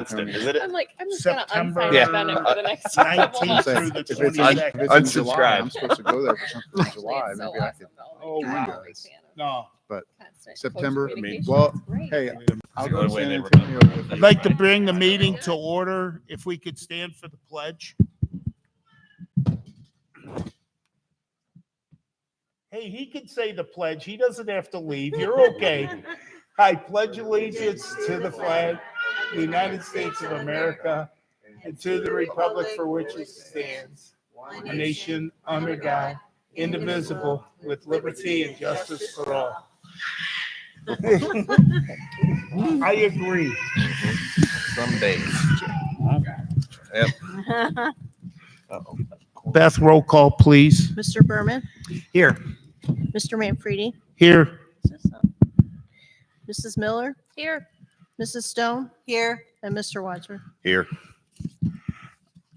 Is it? I'm like, I'm just gonna September unsign Bennett for the next couple 19th months. through the If it's in 22nd. if it's in July, I'm Unsubscribe. supposed to go there for something in Actually, July. it's so Maybe I awesome could. though. Oh, I'm a wow. big fan of No, constant September, coach I mean, communication. well, It's great. hey, I'll the go only to way San they were Antonio gonna- with I'd you. like to bring the meeting to order. If we could stand for the pledge. Hey, he can say the pledge. He doesn't have to leave. You're okay. I pledge allegiance to the flag, the United States of America, and to the republic for which it stands, a nation under God, indivisible, with liberty and justice for all. I agree. Someday. Yep. Uh-oh. Beth, roll call, please. Mr. Berman, Here. Mr. Manfredi, Here. Mrs. Miller, Here, Mrs. Stone, Here. and Mr. Wadsworth. Here.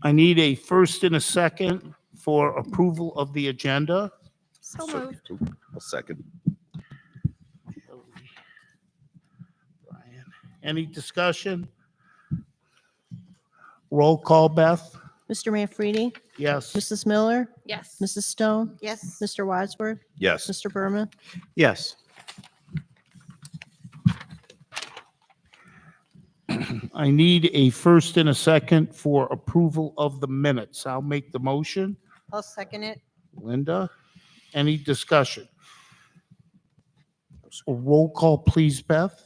I need a first and a second for approval of the agenda. so moved. A second. Any discussion? Roll call, Beth? Mr. Manfredi, Yes. Mrs. Miller, Yes. Mrs. Stone, Yes. Mr. Wadsworth, Yes. Mr. Berman. Yes. I need a first and a second for approval of the minutes. I'll make the motion. I'll second it. Linda, any discussion? Roll call, please, Beth?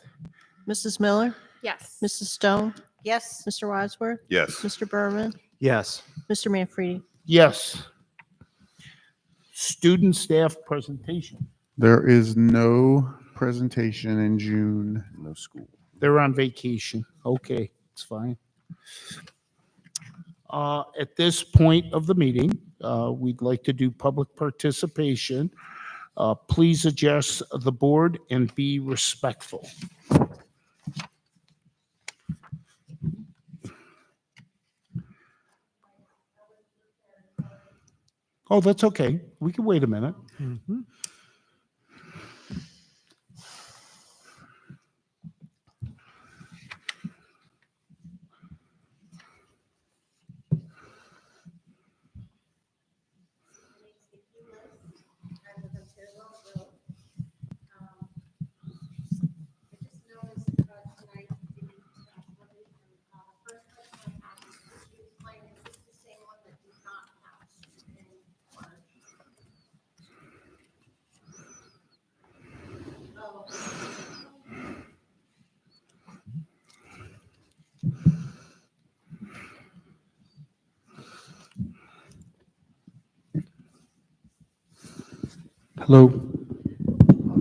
Mrs. Miller, Yes. Mrs. Stone, Yes. Mr. Wadsworth, Yes. Mr. Berman, Yes. Mr. Manfredi. Yes. Student staff presentation. There is no presentation in June. No school. They're on vacation. Okay, it's fine. At this point of the meeting, we'd like to do public participation. Please address the board and be respectful. Oh, that's okay. We can wait a minute. Hello.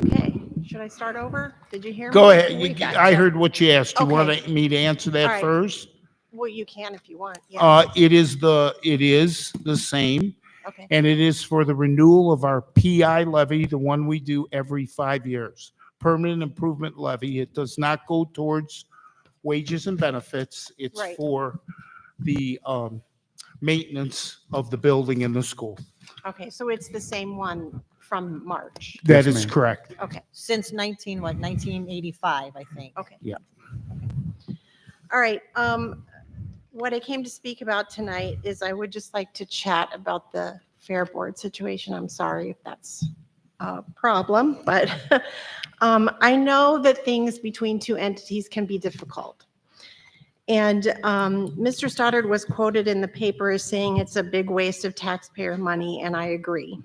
Okay. Should I start over? Did you hear me? Go ahead. We got I you. heard what you asked. You Okay. want me to answer All that right. first? Well, you can if you want. Yeah. It is the same, Okay. and it is for the renewal of our PI levy, the one we do every 5 years. Permanent improvement levy. It does not go towards wages and benefits. It's Right. for the maintenance of the building in the school. Okay. So it's the same one from March. That Yes, is ma'am. correct. Okay. Since 1985, I think. Okay. Yeah. All right. What I came to speak about tonight is I would just like to chat about the Fair Board situation. I'm sorry if that's a problem, but I know that things between two entities can be difficult. And Mr. Stoddard was quoted in the paper as saying it's a big waste of taxpayer money, and I agree.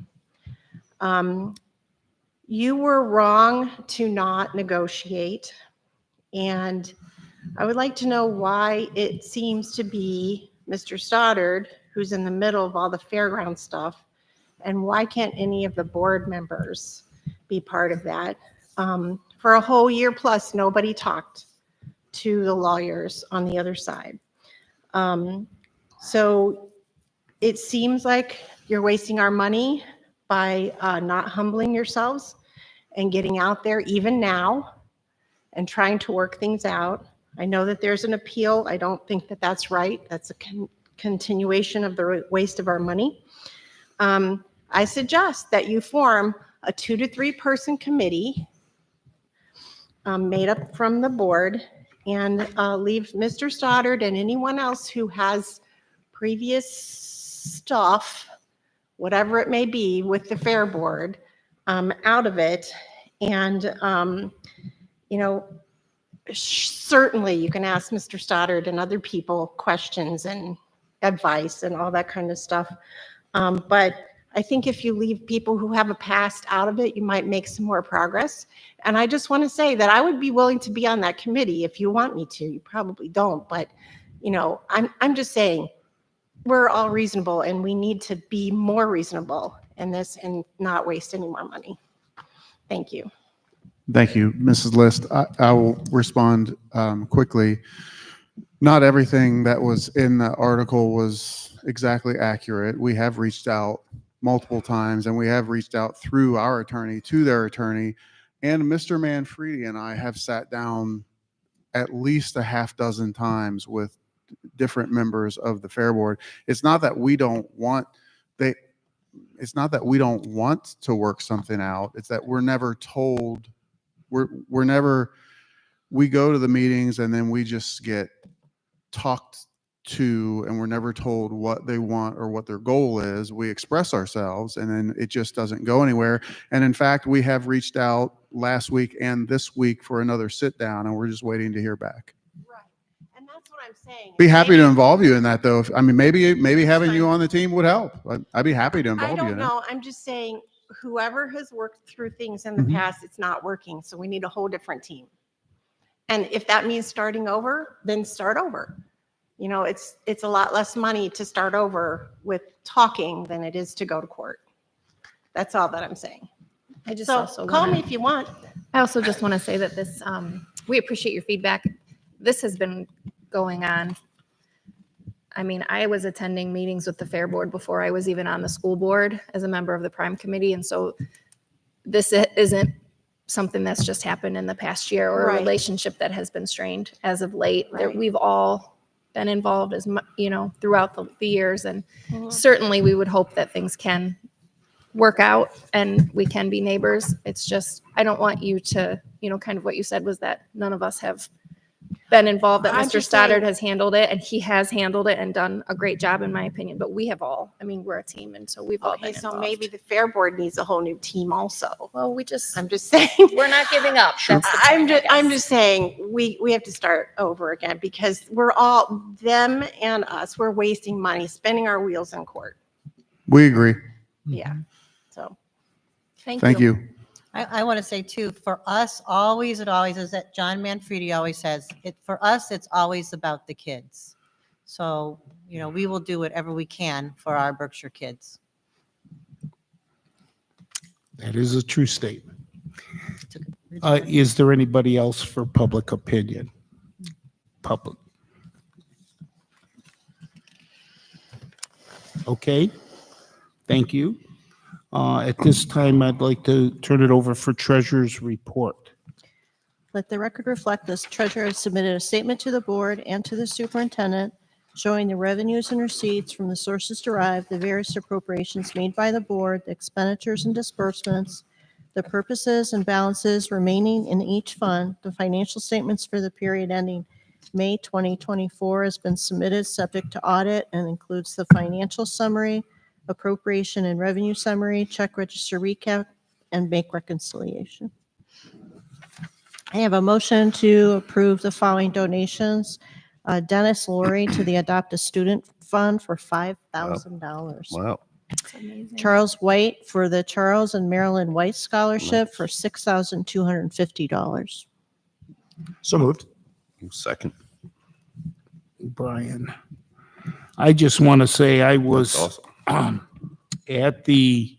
You were wrong to not negotiate, and I would like to know why it seems to be Mr. Stoddard who's in the middle of all the fairground stuff, and why can't any of the board members be part of that? For a whole year plus, nobody talked to the lawyers on the other side. So it seems like you're wasting our money by not humbling yourselves and getting out there even now and trying to work things out. I know that there's an appeal. I don't think that that's right. That's a continuation of the waste of our money. I suggest that you form a 2 to 3 person committee made up from the board and leave Mr. Stoddard and anyone else who has previous stuff, whatever it may be, with the Fair Board out of it. And, you know, certainly you can ask Mr. Stoddard and other people questions and advice and all that kind of stuff. But I think if you leave people who have a past out of it, you might make some more progress. And I just want to say that I would be willing to be on that committee if you want me to. You probably don't, but you know, I'm just saying we're all reasonable and we need to be more reasonable in this and not waste any more money. Thank you. Thank you, Mrs. List. I will respond quickly. Not everything that was in the article was exactly accurate. We have reached out multiple times, and we have reached out through our attorney to their attorney. And Mr. Manfredi and I have sat down at least a half dozen times with different members of the Fair Board. It's not that we don't want it's not that we don't want to work something out. It's that we're never told. We go to the meetings and then we just get talked to, and we're never told what they want or what their goal is. We express ourselves and then it just doesn't go anywhere. And in fact, we have reached out last week and this week for another sit down, and we're just waiting to hear back. Right. And that's what I'm saying. Be happy to Maybe- involve you in that, though. I mean, maybe having you on the team would help. I'd be happy to I involve you don't in it. know. I'm just saying whoever has worked through things in the Mhm. past, it's not working. So we need a whole different team. And if that means starting over, then start over. You know, it's a lot less money to start over with talking than it is to go to court. That's all that I'm saying. I just So also call wanna- me if you want. I also just want to say that this, we appreciate your feedback. This has been going on. I mean, I was attending meetings with the Fair Board before I was even on the school board as a member of the Prime Committee. And so this isn't something that's just happened in the past year or a Right. relationship that has been strained as of late. Right. We've all been involved throughout the years. And Mhm. certainly we would hope that things can work out and we can be neighbors. It's just, I don't want you to, kind of what you said was that none of us have been involved, that I'm Mr. just Stoddard saying- has handled it, and he has handled it and done a great job in my opinion, but we have all, we're a team, and so we've all Okay, been so involved. maybe the Fair Board needs a whole new team also. Well, I'm just saying. we're not giving up. That's the I'm point, I just, I'm guess. just saying, we have to start over again because we're all, them and us, we're wasting money, spinning our wheels in court. We agree. Yeah, so. Thank you. I want to say too, for us, always is that John Manfredi always says, for us, it's always about the kids. So, we will do whatever we can for our Berkshire kids. That is a true statement. Is there anybody else for public opinion? Public. Okay, thank you. At this time, I'd like to turn it over for treasurer's report. Let the record reflect this treasurer has submitted a statement to the board and to the superintendent showing the revenues and receipts from the sources derived, the various appropriations made by the board, the expenditures and disbursements, the purposes and balances remaining in each fund. The financial statements for the period ending May 2024 has been submitted subject to audit and includes the financial summary, appropriation and revenue summary, check register recap, and bank reconciliation. I have a motion to approve the following donations. Dennis Laurie to the Adopt a Student Fund for $5,000. Wow. That's amazing. Charles White for the Charles and Marilyn White Scholarship for $6,250. So moved. Second. Brian. I just want to say I That's was awesome. at the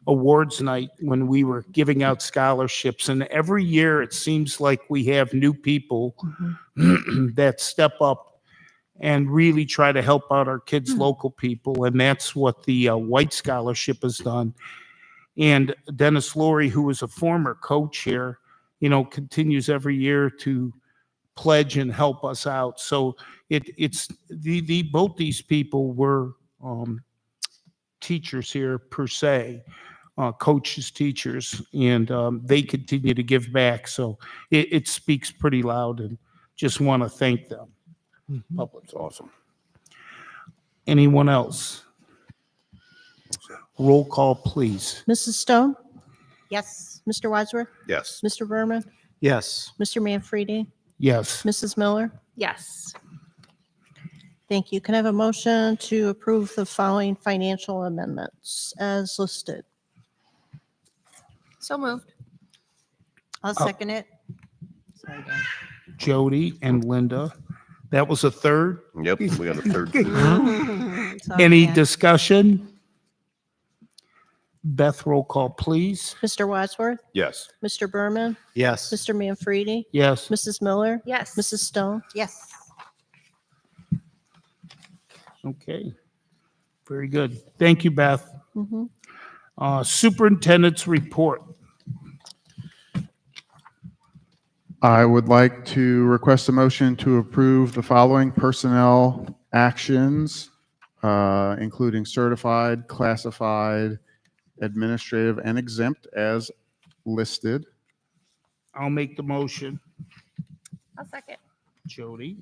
awards night when we were giving out scholarships, and every year it seems like we have new people that step up and really try to help out our kids, local people, and that's what the White Scholarship has done. And Dennis Laurie, who was a former coach here, continues every year to pledge and help us out. So it's both these people were teachers here per se, coaches, teachers, and they continue to give back. So it speaks pretty loud. And just want to thank them publicly. It's awesome. Anyone else? Roll call, please. Mrs. Stone, Yes. Mr. Wadsworth, Yes. Mr. Berman, Yes. Mr. Manfredi, Yes. Mrs. Miller. Yes. Thank you. Can I have a motion to approve the following financial amendments as listed? So moved. I'll second it. Sorry, Dan. Jody and Linda. That was a third. Yep, we got a third. Sorry, Any Dan. discussion? Beth, roll call, please. Mr. Wadsworth, Yes. Mr. Berman, Yes. Mr. Manfredi, Yes. Mrs. Miller, Yes. Mrs. Stone. Yes. Okay. Very good. Thank you, Beth. Mhm. Superintendent's report. I would like to request a motion to approve the following personnel actions, including certified, classified, administrative, and exempt as listed. I'll make the motion. I'll second. Jody.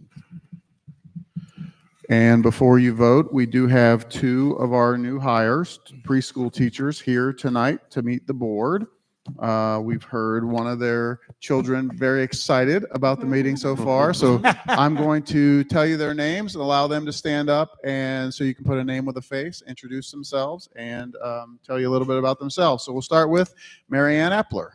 And before you vote, we do have two of our new hires, preschool teachers, here tonight to meet the board. We've heard one of their children very excited about the meeting so far. So I'm going to tell you their names and allow them to stand up, and so you can put a name with a face, introduce themselves, and tell you a little bit about themselves. So we'll start with Marianne Epler.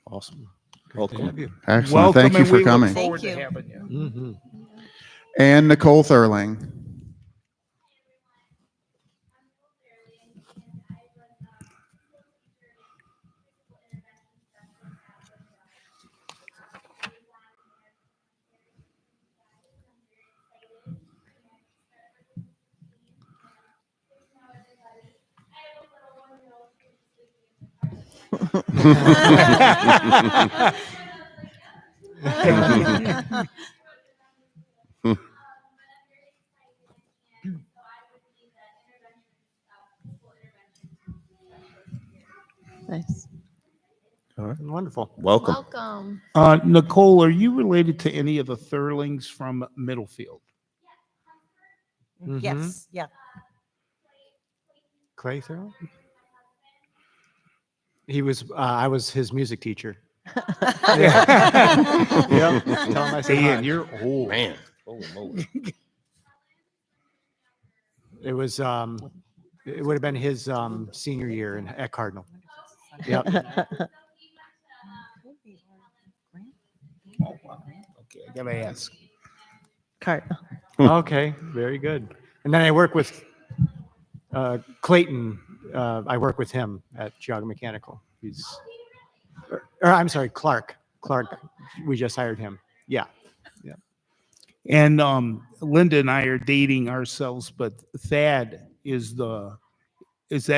Awesome. Great to have Welcome. you. Excellent. Welcome, Thank you and for we look coming. forward to Thank you. having you. Mhm. And Nicole Thurling. Nice. Wonderful. Welcome. Welcome. Nicole, are you related to any of the Thurlings from Middlefield? Mhm. Yes. Yeah. Clay Thurl? He was, I was his music teacher. Yep. Tell him I said hi. Dan, you're old. Man. Holy moly. It was, it would have been his senior year at Cardinal. Yep. Oh, wow. Okay, I gotta ask. Cardinal. Okay, very good. And then I work with Clayton. I work with him at Geauga Mechanical. Or I'm sorry, Clark. Clark, we just hired him. Yeah. And Linda and I are dating ourselves, but Thad is that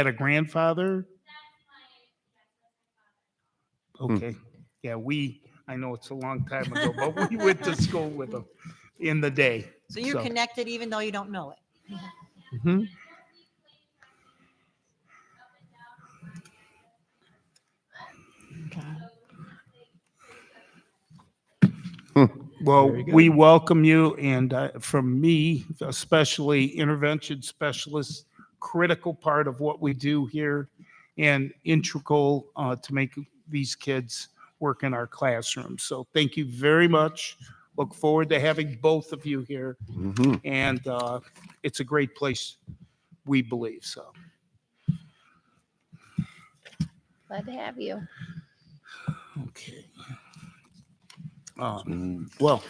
a grandfather? Okay. Yeah, I know it's a long time ago, but we went to school with him in the day. So you're connected even though you don't know it. Mhm. Well, Very good. we welcome you, and from me, especially intervention specialists, critical part of what we do here and integral to make these kids work in our classrooms. So thank you very much. Look forward to having both of you here, Mhm. and it's a great place, we believe so. Glad to have you. Okay. Well,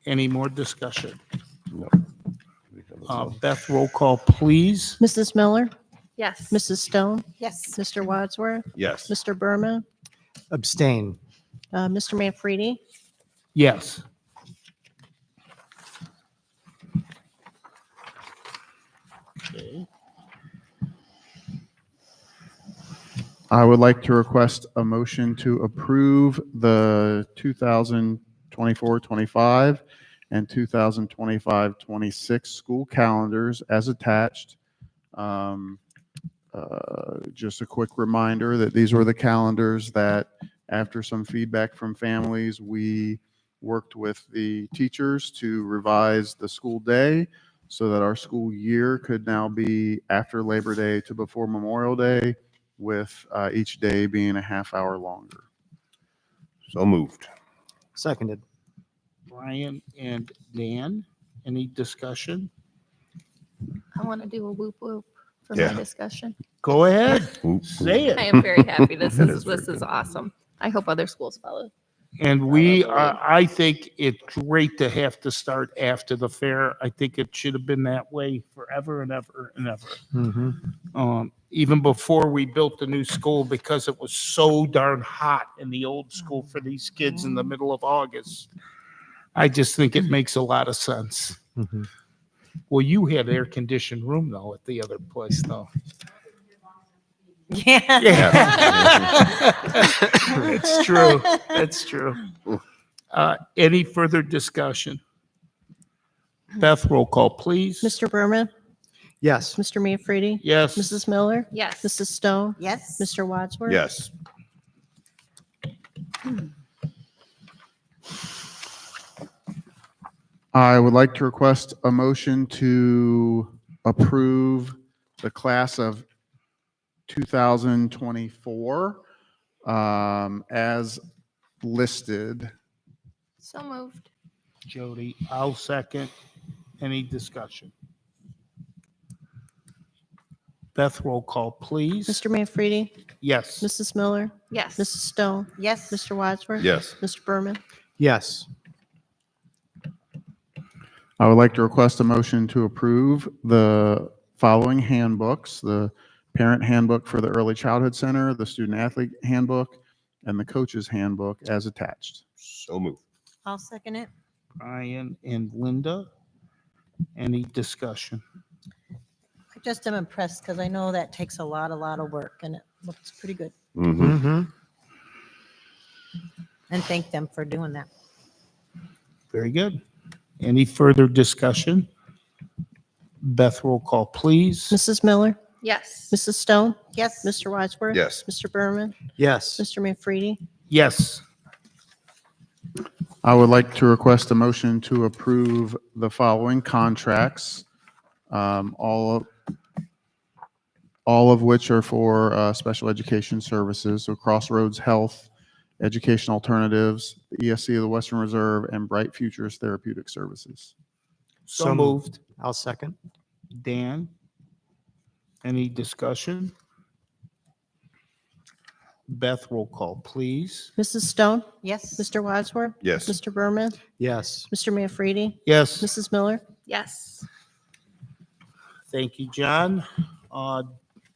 any more discussion? No. We have a- Beth, roll call, please. Mrs. Miller, Yes. Mrs. Stone, Yes. Mr. Wadsworth, Yes. Mr. Berman, Abstain. Mr. Manfredi, Yes. Okay. I would like to request a motion to approve the 2024-25 and 2025-26 school calendars as attached. Just a quick reminder that these were the calendars that, after some feedback from families, we worked with the teachers to revise the school day so that our school year could now be after Labor Day to before Memorial Day, with each day being a half hour longer. So moved. Seconded. Brian and Dan, any discussion? I want to do a whoop whoop for Yeah. my discussion. Go ahead, Whoop, say I it. am very happy. This That is, is very this is good. awesome. I hope other schools follow. And I think it's great to have to start after the fair. I think it should have been that way forever and ever and ever. Mm-hmm. Even before we built the new school, because it was so darn hot in the old school for these kids in the middle of August. I just think it makes a lot of sense. Mm-hmm. Well, you had air conditioned room though at the other place though. Yeah. It's true. It's true. Any further discussion? Beth, roll call, please. Mr. Berman, Yes. Mr. Manfredi, Yes. Mrs. Miller, Yes. Mrs. Stone, Yes. Mr. Wadsworth. Yes. I would like to request a motion to approve the class of 2024 as listed. So moved. Jody, I'll second. Any discussion? Beth, roll call, please. Mr. Manfredi, Yes. Mrs. Miller, Yes. Mrs. Stone, Yes. Mr. Wadsworth. Yes. Mr. Berman. Yes. I would like to request a motion to approve the following handbooks: the parent handbook for the Early Childhood Center, the student athlete handbook, and the coach's handbook as attached. So moved. I'll second it. Brian and Linda, any discussion? I just am impressed because I know that takes a lot of work and it looks pretty good. Mm-hmm. Mm-hmm. And thank them for doing that. Very good. Any further discussion? Beth, roll call, please. Mrs. Miller, Yes. Mrs. Stone, Yes. Mr. Wadsworth. Yes. Mr. Berman, Yes. Mr. Manfredi. Yes. I would like to request a motion to approve the following contracts, all of which are for special education services. So Crossroads Health, Education Alternatives, the ESC of the Western Reserve, and Bright Futures Therapeutic Services. So moved. I'll second. Dan, any discussion? Beth, roll call, please. Mrs. Stone, Yes. Mr. Wadsworth. Yes. Mr. Berman, Yes. Mr. Manfredi, Yes. Mrs. Miller. Yes. Thank you, John.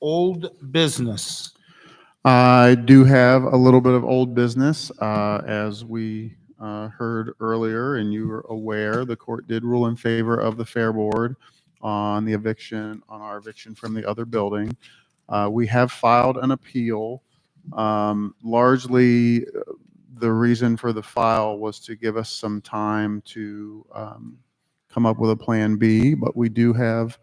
Old business. I do have a little bit of old business. As we heard earlier, and you were aware, the court did rule in favor of the Fair Board on the eviction, on our eviction from the other building. We have filed an appeal. Largely, the reason for the file was to give us some time to come up with a plan B, but we do have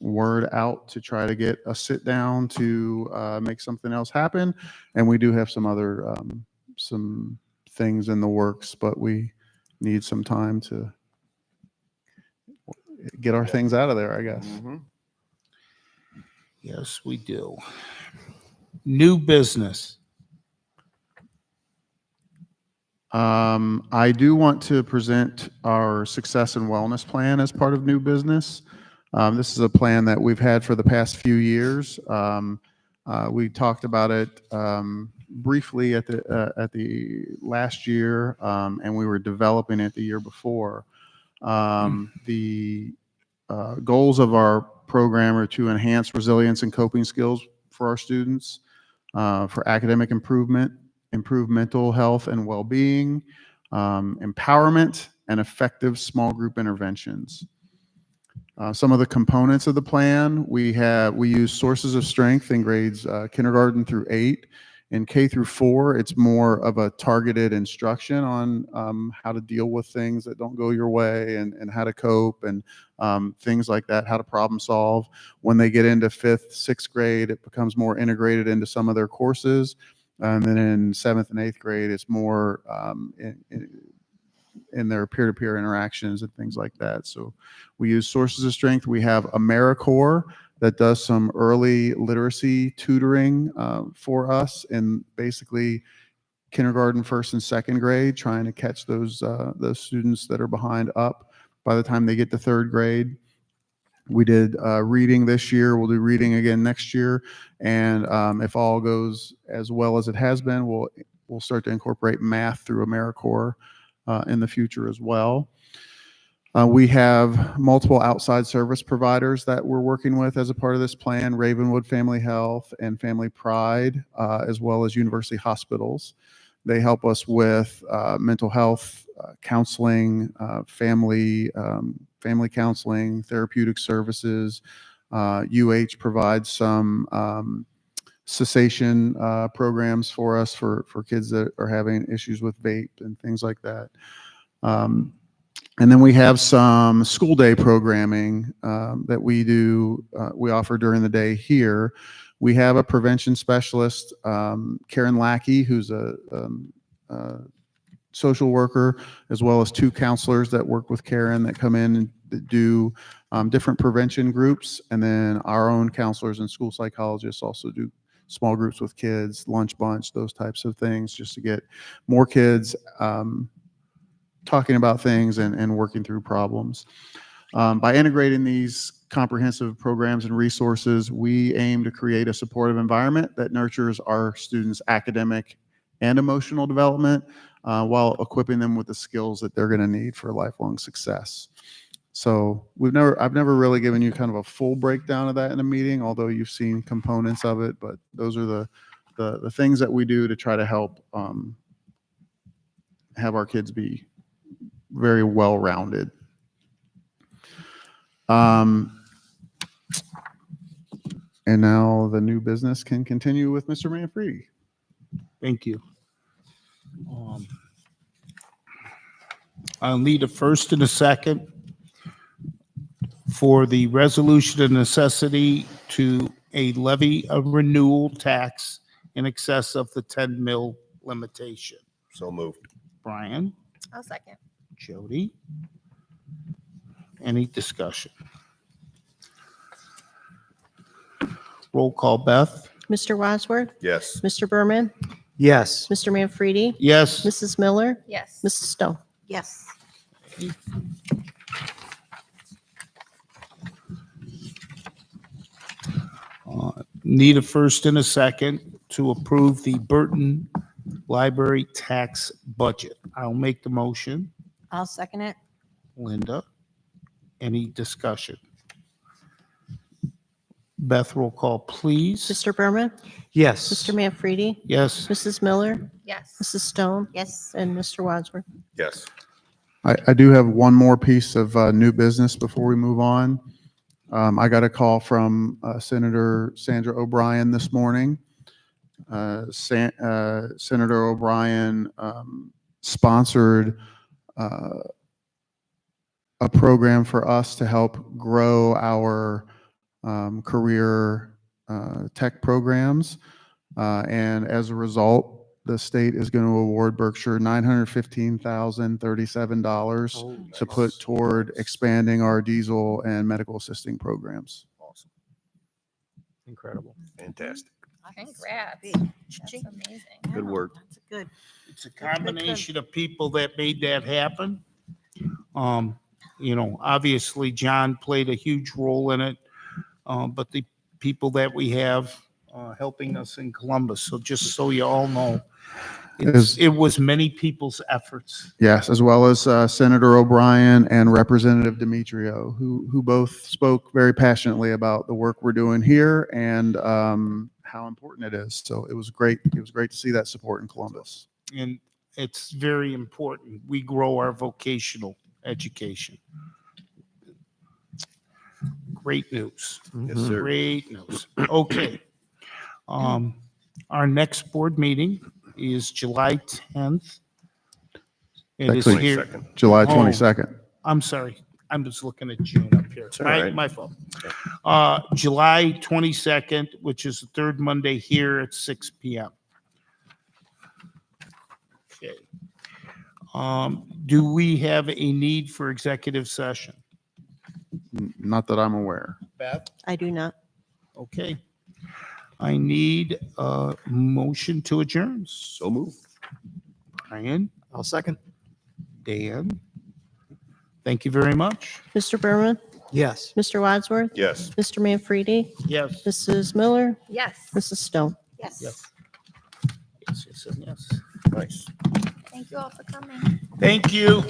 word out to try to get a sit down to make something else happen. And we do have some other, some things in the works, but we need some time to get our things out of there, I guess. Mm-hmm. Yes, we do. New business. I do want to present our success and wellness plan as part of new business. This is a plan that we've had for the past few years. We talked about it briefly at the last year, and we were developing it the year before. The goals of our program are to enhance resilience and coping skills for our students, for academic improvement, improve mental health and well-being, empowerment, and effective small group interventions. Some of the components of the plan, we use sources of strength in grades kindergarten through 8. In K through 4, it's more of a targeted instruction on how to deal with things that don't go your way and how to cope and things like that, how to problem solve. When they get into 5th, 6th grade, it becomes more integrated into some of their courses. And then in 7th and 8th grade, it's more in their peer-to-peer interactions and things like that. So we use sources of strength. We have AmeriCorps that does some early literacy tutoring for us in basically kindergarten, 1st and 2nd grade, trying to catch those students that are behind up by the time they get to 3rd grade. We did reading this year. We'll do reading again next year. And if all goes as well as it has been, we'll start to incorporate math through AmeriCorps in the future as well. We have multiple outside service providers that we're working with as a part of this plan: Ravenwood Family Health and Family Pride, as well as University Hospitals. They help us with mental health, counseling, family counseling, therapeutic services. UH provides some cessation programs for us for kids that are having issues with vape and things like that. And then we have some school day programming that we offer during the day here. We have a prevention specialist, Karen Lackey, who's a social worker, as well as 2 counselors that work with Karen that come in and that do different prevention groups. And then our own counselors and school psychologists also do small groups with kids, lunch bunch, those types of things, just to get more kids talking about things and working through problems. By integrating these comprehensive programs and resources, we aim to create a supportive environment that nurtures our students' academic and emotional development while equipping them with the skills that they're going to need for lifelong success. So I've never really given you kind of a full breakdown of that in a meeting, although you've seen components of it, but those are the things that we do to try to help have our kids be very well-rounded. And now the new business can continue with Mr. Manfredi. Thank you. I'll need a first and a second for the resolution of necessity to levy a renewal tax in excess of the 10 mil limitation. So moved. Brian, I'll second. Jody, any discussion? Roll call, Beth? Mr. Wadsworth, Yes. Mr. Berman, Yes. Mr. Manfredi, Yes. Mrs. Miller, Yes. Mrs. Stone. Yes. Need a first and a second to approve the Burton Library tax budget. I'll make the motion. I'll second it. Linda, any discussion? Beth, roll call, please. Mr. Berman, Yes. Mr. Manfredi, Yes. Mrs. Miller, Yes. Mrs. Stone, Yes. and Mr. Wadsworth. Yes. I do have one more piece of new business before we move on. I got a call from Senator Sandra O'Brien this morning. Senator O'Brien sponsored a program for us to help grow our career tech programs. And as a result, the state is going to award Berkshire $915,037 to put toward expanding our diesel and medical assisting programs. Awesome. Incredible. Fantastic. Congrats. Cha-ching. That's amazing. Good work. That's good. It's a combination of people that made that happen. Obviously John played a huge role in it, but the people that we have helping us in Columbus. So just so you all know, it was many people's efforts. Yes, as well as Senator O'Brien and Representative Demetrio, who both spoke very passionately about the work we're doing here and how important it is. So it was great. It was great to see that support in Columbus. And it's very important. We grow our vocational education. Great news. Yes, sir. Great news. Okay. Our next board meeting is July 10th. It is Actually, here. 22nd. July Oh. 22nd. I'm sorry. I'm just looking at June up here. all right. My fault. July 22nd, which is the third Monday here at 6 PM. Okay. Do we have a need for executive session? Not that I'm aware. Beth? I do not. Okay. I need a motion to adjourn. So moved. Brian, I'll second. Dan. Thank you very much. Mr. Berman, Yes. Mr. Wadsworth, Yes. Mr. Manfredi, Yes. Mrs. Miller, Yes. Mrs. Stone. Yes. Yes. Yes, yes, and yes. Nice. Thank you all for coming. Thank you.